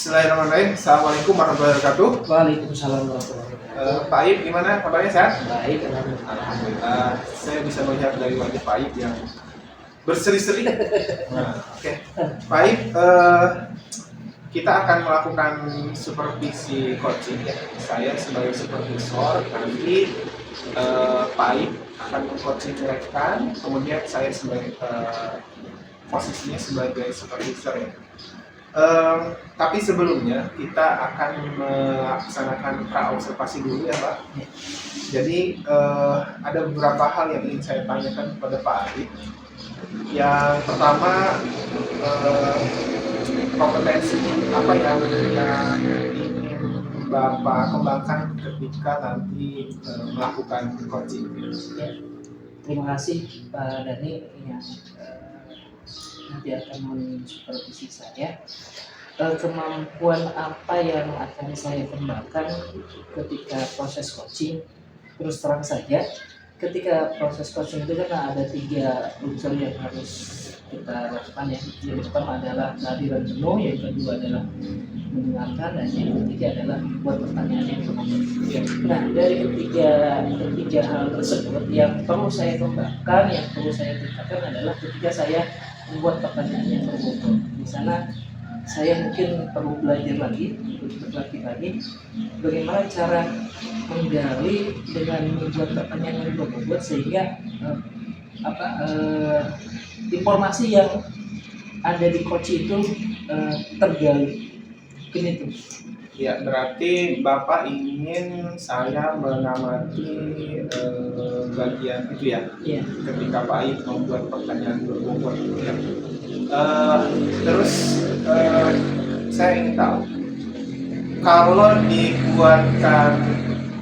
Bismillahirrahmanirrahim. Assalamualaikum warahmatullahi wabarakatuh. Waalaikumsalam warahmatullahi wabarakatuh. Pak Aib, gimana kabarnya, sehat? Baik, Alhamdulillah. Saya bisa melihat dari wajah Pak Aib yang berseri-seri. Nah, oke. Pak Aib, kita akan melakukan supervisi coaching ya. Saya sebagai supervisor, nanti Pak Aib akan meng-coaching rekan, kemudian saya sebagai posisinya sebagai supervisor ya. Tapi sebelumnya kita akan melaksanakan pra-observasi dulu ya Pak. Jadi ada beberapa hal yang ingin saya tanyakan kepada Pak Aib. Yang pertama, kompetensi apa yang ingin Bapak kembangkan ketika nanti melakukan coaching? Ya, terima kasih Pak Dhani yang nanti akan mensupervisi saya. Kemampuan apa yang akan saya kembangkan ketika proses coaching? Terus terang saja, ketika proses coaching itu kan ada 3 unsur yang harus kita lakukan ya. Yang pertama adalah kehadiran penuh, yang kedua adalah mendengarkan, dan yang ketiga adalah membuat pertanyaan yang berbobot. Nah, dari ketiga hal tersebut yang perlu saya kembangkan, yang perlu saya tingkatkan adalah ketika saya membuat pertanyaan yang berbobot. Di sana saya mungkin perlu belajar lagi, berlatih lagi bagaimana cara menggali dengan membuat pertanyaan yang berbobot sehingga informasi yang ada di coach itu tergali. Itu. Ya, berarti Bapak ingin saya mengamati bagian itu ya, Iya. ketika Pak Aib membuat pertanyaan berbobot ya. Terus saya ingin tahu, kalau dibuatkan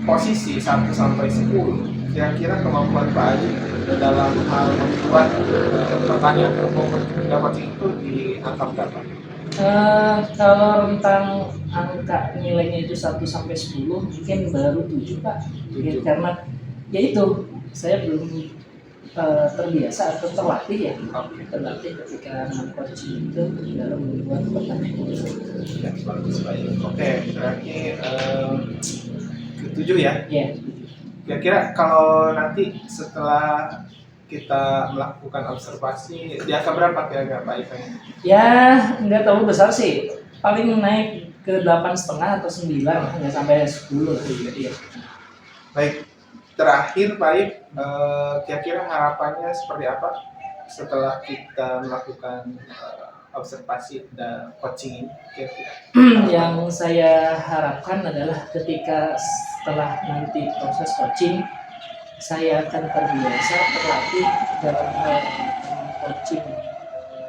posisi 1 sampai 10, kira-kira kemampuan Pak Aib dalam hal membuat pertanyaan berbobot dapat itu di angka berapa? Kalau rentang angka nilainya itu 1 sampai 10 mungkin baru 7 Pak. Ya, karena ya itu saya belum terbiasa atau terlatih ya. Terlatih ketika coaching itu dalam membuat pertanyaan. Ya, bagus baik. Oke, berarti ke-7 ya. Ya. Kira-kira kalau nanti setelah kita melakukan observasi di angka berapa kira-kira Pak Ivan? Ya, nggak terlalu besar sih. Paling naik ke 8,5 atau 9, nggak sampai 10 ya. Baik, terakhir Pak Ib, kira-kira harapannya seperti apa setelah kita melakukan observasi dan coaching ini kira-kira? Yang saya harapkan adalah ketika setelah nanti proses coaching, saya akan terbiasa terlatih dalam hal coaching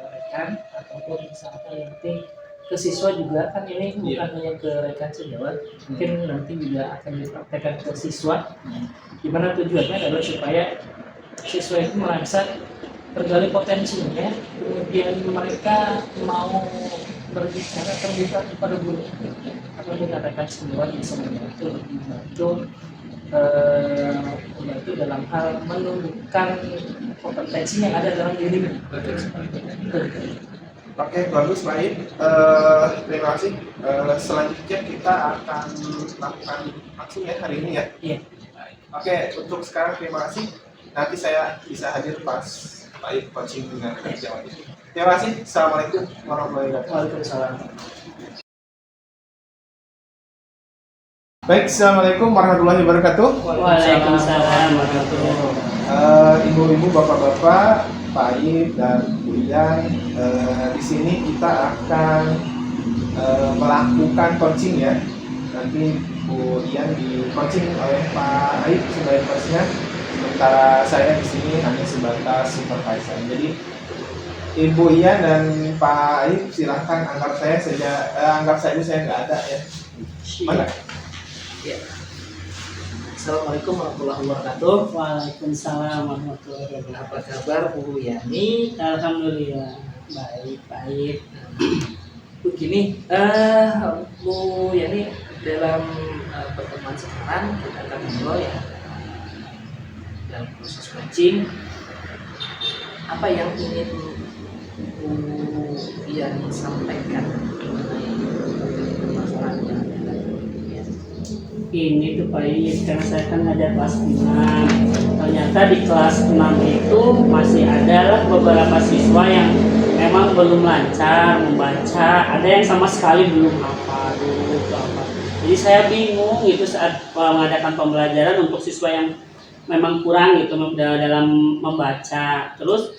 rekan ataupun misalkan nanti ke siswa juga, kan ini bukan hanya ke rekan sejawat, mungkin nanti juga akan dipraktekkan ke siswa. Dimana tujuannya adalah supaya siswa itu merasa tergali potensinya, kemudian mereka mau berbicara terbuka kepada guru atau dengan rekan sejawat bisa membantu dalam hal menumbuhkan kompetensi yang ada dalam dirinya. Oke, bagus Pak Ib. Terima kasih. Selanjutnya kita akan melakukan langsung ya hari ini ya. Iya. Oke, untuk sekarang terima kasih. Nanti saya bisa hadir pas Pak Ib coaching dengan sejawat ini. Terima kasih. Assalamualaikum warahmatullahi wabarakatuh. Waalaikumsalam. Baik, assalamualaikum warahmatullahi wabarakatuh. Waalaikumsalam warahmatullahi wabarakatuh. Ibu-ibu, bapak-bapak, Pak Aib dan Bu Ian, di sini kita akan melakukan coaching ya. Nanti Bu Ian di coaching oleh Pak Aib sebagai coachnya, sementara saya di sini hanya sebatas supervisor. Jadi Ibu Ian dan Pak Aib silahkan anggap saja saya nggak ada ya. Mana? Ya. Assalamualaikum warahmatullahi wabarakatuh. Waalaikumsalam warahmatullahi wabarakatuh. Apa kabar Bu Yani? Alhamdulillah Baik. Begini, Bu Yani, dalam pertemuan sekarang kita akan ngobrol ya dalam proses coaching. Apa yang ingin Bu Yani sampaikan mengenai ini tuh Pak Iis, karena saya kan ngajar kelas 6. Ternyata di kelas 6 itu masih ada lah beberapa siswa yang memang belum lancar membaca, ada yang sama sekali belum hafal dulu itu apa. Jadi saya bingung itu saat mengadakan pembelajaran untuk siswa yang memang kurang gitu dalam membaca. Terus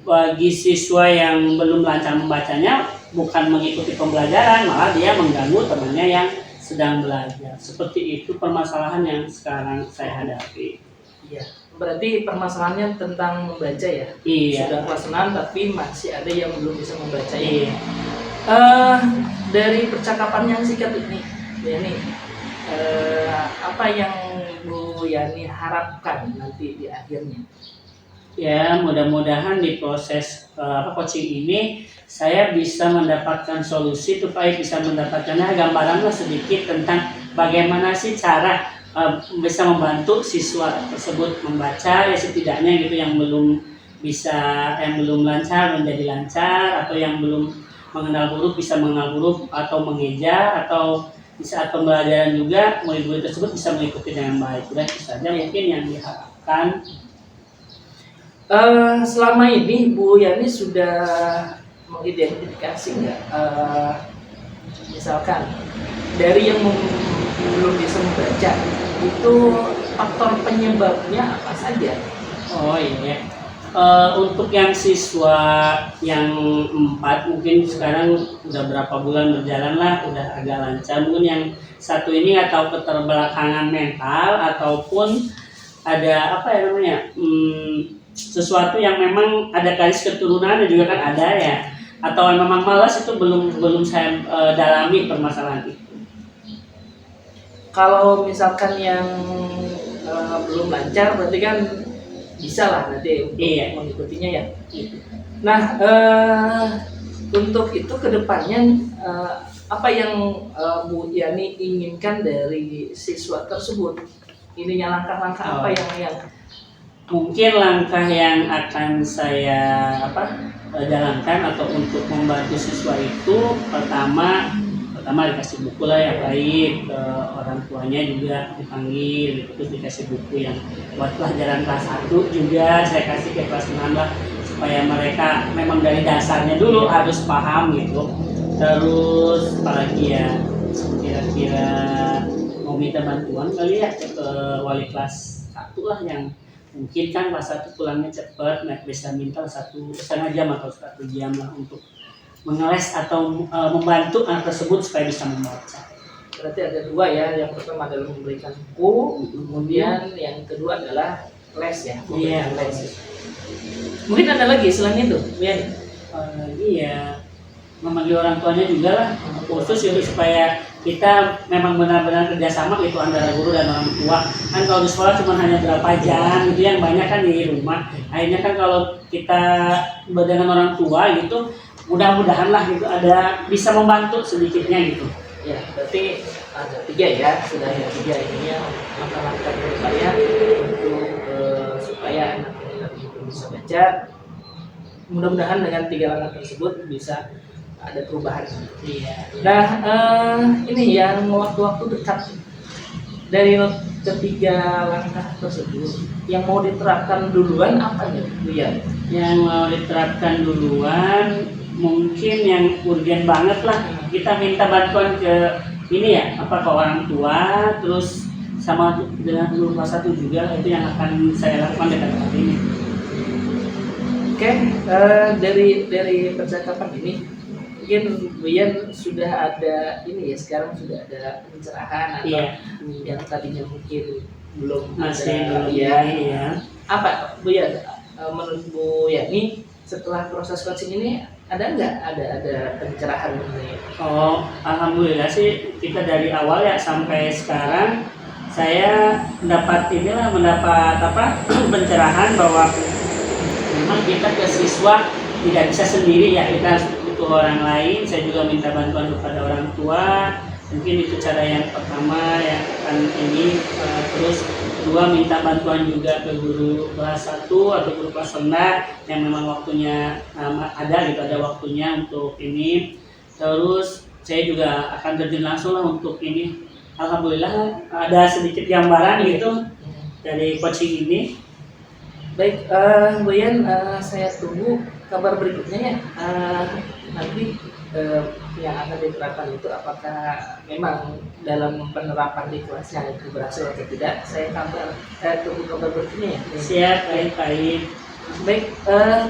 bagi siswa yang belum lancar membacanya bukan mengikuti pembelajaran, malah dia mengganggu temannya yang sedang belajar. Seperti itu permasalahan yang sekarang saya hadapi. Iya. Berarti permasalahannya tentang membaca ya? Iya. Sudah kelas 6 tapi masih ada yang belum bisa membaca ya? Iya. Dari percakapan yang singkat ini, Yani, apa yang Bu Yani harapkan nanti di akhirnya? Ya, mudah-mudahan di proses coaching ini saya bisa mendapatkan solusi supaya bisa mendapatkannya gambaran lah sedikit tentang bagaimana sih cara bisa membantu siswa tersebut membaca, ya setidaknya gitu, yang belum lancar menjadi lancar, atau yang belum mengenal huruf bisa mengenal huruf atau mengeja, atau di saat pembelajaran juga murid-murid tersebut bisa mengikuti dengan baik. Udah itu saja mungkin yang diharapkan. Selama ini Bu Yani sudah mengidentifikasi nggak, misalkan dari yang belum bisa membaca itu faktor penyebabnya apa saja? Oh iya. Untuk yang siswa yang 4 mungkin sekarang udah berapa bulan berjalan lah, udah agak lancar. Mungkin yang satu ini nggak tahu keterbelakangan mental ataupun ada apa ya namanya, sesuatu yang memang ada garis keturunan juga kan ada ya, atau memang malas, itu belum saya dalami permasalahan itu. Kalau misalkan yang belum lancar berarti kan bisa lah nanti untuk mengikutinya ya. Nah, untuk itu kedepannya apa yang Bu Yani inginkan dari siswa tersebut? Ininya langkah-langkah apa yang mungkin langkah yang akan saya jalankan atau untuk membantu siswa itu pertama dikasih buku lah yang baik, ke orang tuanya juga dipanggil gitu, terus dikasih buku yang buat pelajaran kelas 1 juga saya kasih ke kelas 6 lah, supaya mereka memang dari dasarnya dulu harus paham gitu. Terus apalagi ya, kira-kira mau minta bantuan kali ya ke wali kelas 1 lah, yang mungkin kan kelas 1 pulangnya cepat, bisa minta 1,5 jam atau 1 jam lah untuk mengeles atau membantu anak tersebut supaya bisa membaca. Berarti ada dua ya, yang pertama adalah memberikan buku, kemudian yang kedua adalah les ya. Iya, les. Mungkin ada lagi selain itu, ya? Iya, memanggil orang tuanya juga lah, khusus itu supaya kita memang benar-benar kerjasama gitu antara guru dan orang tua. Kan kalau di sekolah cuma hanya berapa jam gitu, yang banyak kan di rumah. Akhirnya kan kalau kita dengan orang tua gitu, mudah-mudahan lah gitu ada bisa membantu sedikitnya gitu. Ya, berarti ada 3 ya, sudah ada 3 ininya langkah-langkah dari saya untuk supaya anak ini bisa baca. Mudah-mudahan dengan 3 langkah tersebut bisa ada perubahan. Iya. Nah, ini yang waktu-waktu dekat dari ketiga langkah tersebut yang mau diterapkan duluan apa ya, Bu ya? Yang mau diterapkan duluan mungkin yang urgen banget lah, kita minta bantuan ke ini ya, ke orang tua, terus sama dengan guru kelas 1 juga, itu yang akan saya lakukan dekat ini. Oke, dari percakapan ini mungkin Bu Yan sudah ada ini ya, sekarang sudah ada pencerahan atau yang tadinya mungkin belum masih ada, belum ya. Apa Bu Yan, menurut Bu Yani setelah proses coaching ini ada nggak ada pencerahan mengenai? Oh, alhamdulillah sih kita dari awal ya sampai sekarang saya mendapat pencerahan bahwa memang kita ke siswa tidak bisa sendiri ya, kita butuh orang lain. Saya juga minta bantuan kepada orang tua, mungkin itu cara yang pertama yang akan ini. Terus kedua, minta bantuan juga ke guru kelas 1 atau guru kelas rendah yang memang waktunya ada gitu, ada waktunya untuk ini. Terus saya juga akan terjun langsung lah untuk ini alhamdulillah ada sedikit gambaran gitu dari coaching ini. Baik, Bu Yan, saya tunggu kabar berikutnya ya. Nanti yang akan diterapkan itu apakah memang dalam penerapan di kelasnya itu berhasil atau tidak? Saya tunggu kabar berikutnya ya. Siap, baik. Baik,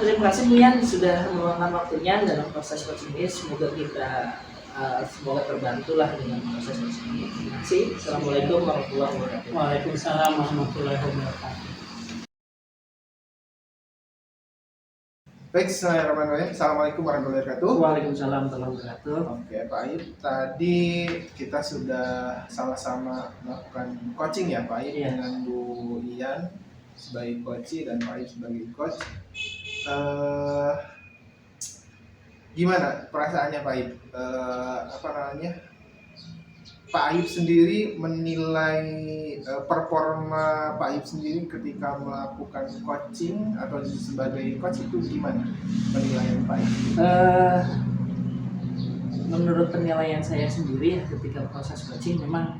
terima kasih Bu Yan sudah meluangkan waktunya dalam proses coaching ini. Semoga kita semoga terbantu lah dengan proses coaching ini. Terima kasih. Assalamualaikum warahmatullahi wabarakatuh. Waalaikumsalam warahmatullahi wabarakatuh. Baik, Bismillahirrahmanirrahim. Assalamualaikum warahmatullahi wabarakatuh. Waalaikumsalam warahmatullahi wabarakatuh. Oke, Pak Aib, tadi kita sudah sama-sama melakukan coaching ya Pak Aib, Iya. dengan Bu Ian sebagai coach dan Pak Aib sebagai coach. Gimana perasaannya Pak Aib? Apa namanya? Pak Aib sendiri menilai performa Pak Aib sendiri ketika melakukan coaching atau sebagai coach itu gimana penilaian Pak Aib? Menurut penilaian saya sendiri ya, ketika proses coaching memang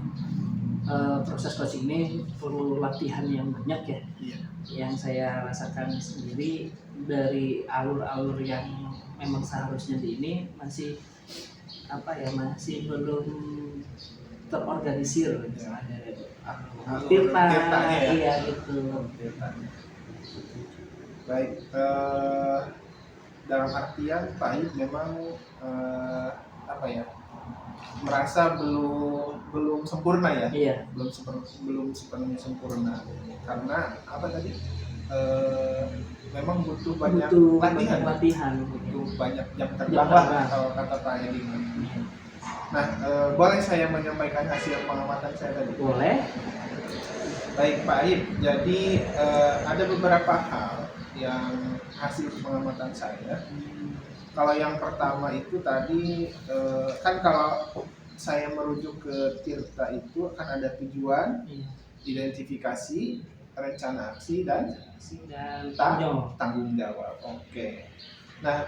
proses coaching ini perlu latihan yang banyak ya. Iya. Yang saya rasakan sendiri dari alur-alur yang memang seharusnya di ini masih masih belum terorganisir misalnya dari alur Tirtanya ya? iya gitu. Baik, dalam artian Pak Aib memang merasa belum sempurna ya, Iya. belum sepenuhnya sempurna karena apa tadi, memang butuh banyak latihan, butuh banyak jam terbang lah kalau kata Pak Edi. Nah, boleh saya menyampaikan hasil pengamatan saya tadi? Boleh. Baik Pak Aib, jadi ada beberapa hal yang hasil pengamatan saya. Kalau yang pertama itu tadi, kan kalau saya merujuk ke Tirta itu akan ada tujuan, identifikasi, rencana aksi, dan tanggung jawab. Oke. Nah,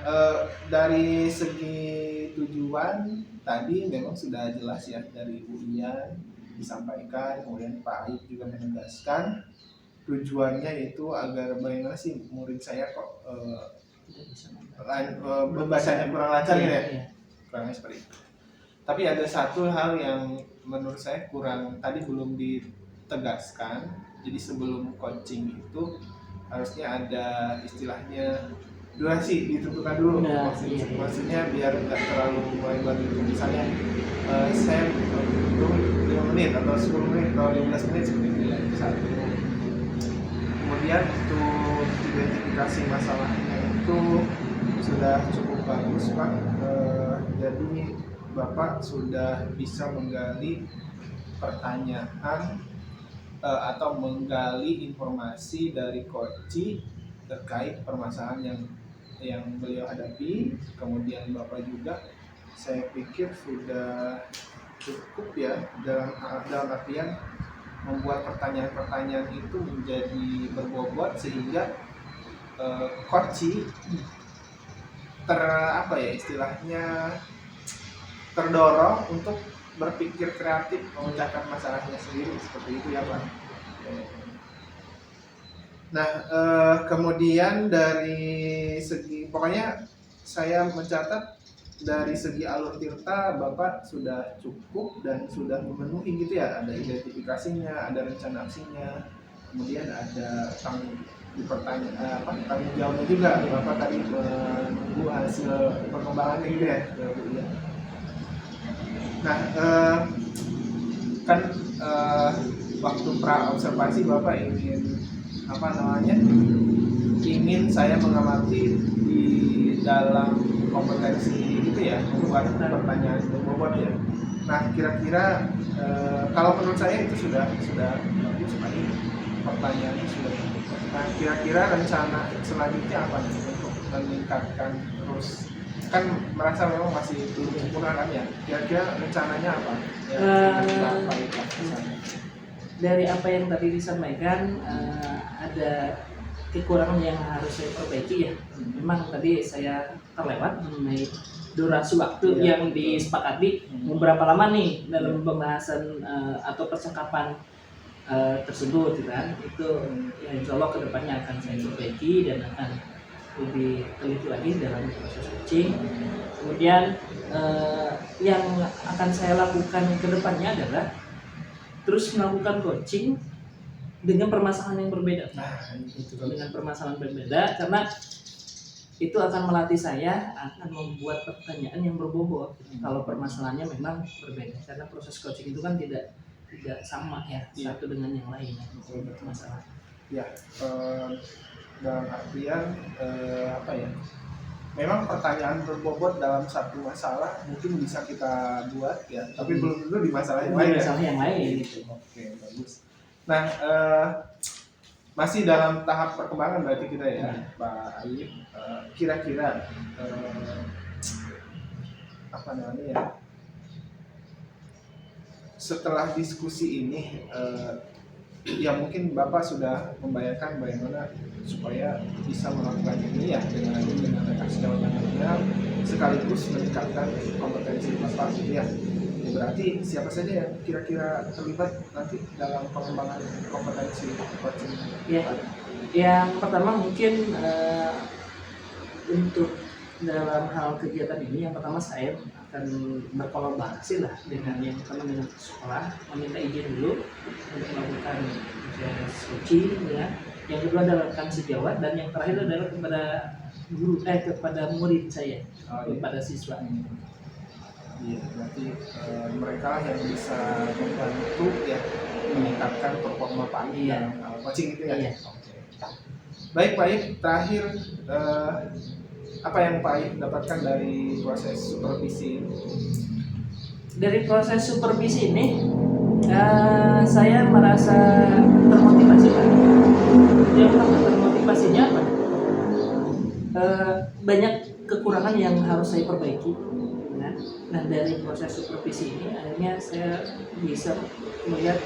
dari segi tujuan tadi memang sudah jelas ya dari Bu Ian disampaikan, kemudian Pak Aib juga menegaskan tujuannya itu agar bagaimana sih murid saya kok membacanya kurang lancar ya, kurangnya seperti itu. Tapi ada satu hal yang menurut saya tadi belum ditegaskan. Jadi sebelum coaching itu harusnya ada istilahnya durasi ditentukan dulu. Maksudnya biar nggak terlalu melebar gitu. Misalnya saya butuh 5 menit atau 10 menit atau 15 menit seperti itu ya. Satu. Kemudian untuk identifikasi masalahnya itu sudah cukup bagus Pak. Jadi Bapak sudah bisa menggali pertanyaan atau menggali informasi dari coach terkait permasalahan yang beliau hadapi. Kemudian Bapak juga saya pikir sudah cukup ya dalam artian membuat pertanyaan-pertanyaan itu menjadi berbobot sehingga coach istilahnya terdorong untuk berpikir kreatif memecahkan masalahnya sendiri, seperti itu ya Pak. Nah, kemudian dari segi, pokoknya saya mencatat dari segi alur Tirta Bapak sudah cukup dan sudah memenuhi gitu ya. Ada identifikasinya, ada rencana aksinya, kemudian ada tanggung jawabnya juga. Bapak tadi menunggu hasil pengembangannya gitu ya, Bu ya. Nah, kan waktu pra observasi Bapak ingin saya mengamati di dalam kompetensi gitu ya, membuat pertanyaan berbobot ya. Nah, kira-kira kalau menurut saya itu sudah bagus Pak, pertanyaannya sudah bagus. Nah, kira-kira rencana selanjutnya apa nih untuk meningkatkan terus? Kan merasa memang masih belum sempurna kan ya. Kira-kira rencananya apa? Dari apa yang tadi disampaikan, ada kekurangan yang harus saya perbaiki ya. Memang tadi saya terlewat mengenai durasi waktu Iya. yang disepakati berapa lama nih dalam pembahasan atau percakapan tersebut gitu kan. Itu ya insya Allah kedepannya akan saya perbaiki dan akan lebih teliti lagi dalam proses coaching. Kemudian yang akan saya lakukan kedepannya adalah terus melakukan coaching dengan permasalahan yang berbeda. Nah, itu Dengan permasalahan berbeda karena itu akan melatih saya akan membuat pertanyaan yang berbobot kalau permasalahannya memang berbeda, karena proses coaching itu kan tidak sama ya satu dengan yang lain masalah. ya dalam artian apa ya? Memang pertanyaan berbobot dalam satu masalah mungkin bisa kita buat ya, tapi belum tentu di masalah yang lain. Masalah yang lain gitu. Oke, bagus. Nah, masih dalam tahap perkembangan berarti kita ya, Pak Ayib. Kira-kira apa namanya ya? Setelah diskusi ini, ya mungkin Bapak sudah membayangkan bagaimana supaya bisa melakukan ini ya dengan rekan sejauh yang sekaligus meningkatkan kompetensi Bapak gitu ya. Berarti siapa saja yang kira-kira terlibat nanti dalam pengembangan kompetensi coaching? Ya, yang pertama mungkin untuk dalam hal kegiatan ini, yang pertama saya akan berkolaborasi lah dengan yang pertama dengan sekolah, meminta izin dulu untuk melakukan proses coaching ya. Yang kedua adalah rekan sejawat, dan yang terakhir adalah kepada guru kepada murid saya, kepada siswa. Iya, berarti mereka yang bisa membantu ya meningkatkan performa Pak Ayib dalam coaching itu ya. Iya. Baik Pak Ayib, terakhir apa yang Pak Ayib dapatkan dari proses supervisi ini? Dari proses supervisi ini saya merasa termotivasi Pak. Yang pertama termotivasinya apa? Banyak kekurangan yang harus saya perbaiki. Nah dari proses supervisi ini akhirnya saya bisa melihat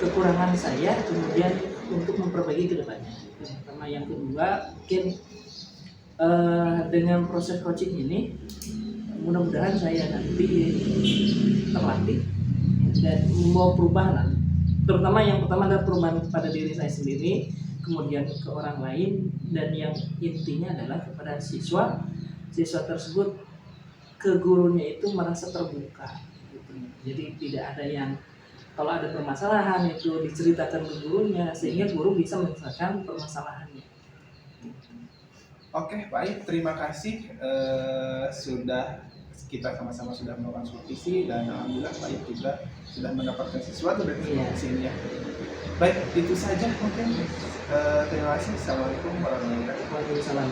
kekurangan saya, kemudian untuk memperbaiki ke depannya. Yang pertama, yang kedua mungkin dengan proses coaching ini mudah-mudahan saya nanti terlatih dan membawa perubahan, terutama yang pertama adalah perubahan kepada diri saya sendiri, kemudian ke orang lain, dan yang intinya adalah kepada siswa tersebut, ke gurunya itu merasa terbuka gitu. Jadi tidak ada yang kalau ada permasalahan itu diceritakan ke gurunya sehingga guru bisa menyelesaikan permasalahannya. Oke, Pak Ayib, terima kasih sudah kita sama-sama sudah melakukan supervisi, dan alhamdulillah Pak Ayib juga sudah mendapatkan sesuatu dari supervisi ini ya. Baik, itu saja mungkin. Terima kasih. Assalamualaikum warahmatullahi wabarakatuh. Waalaikumsalam.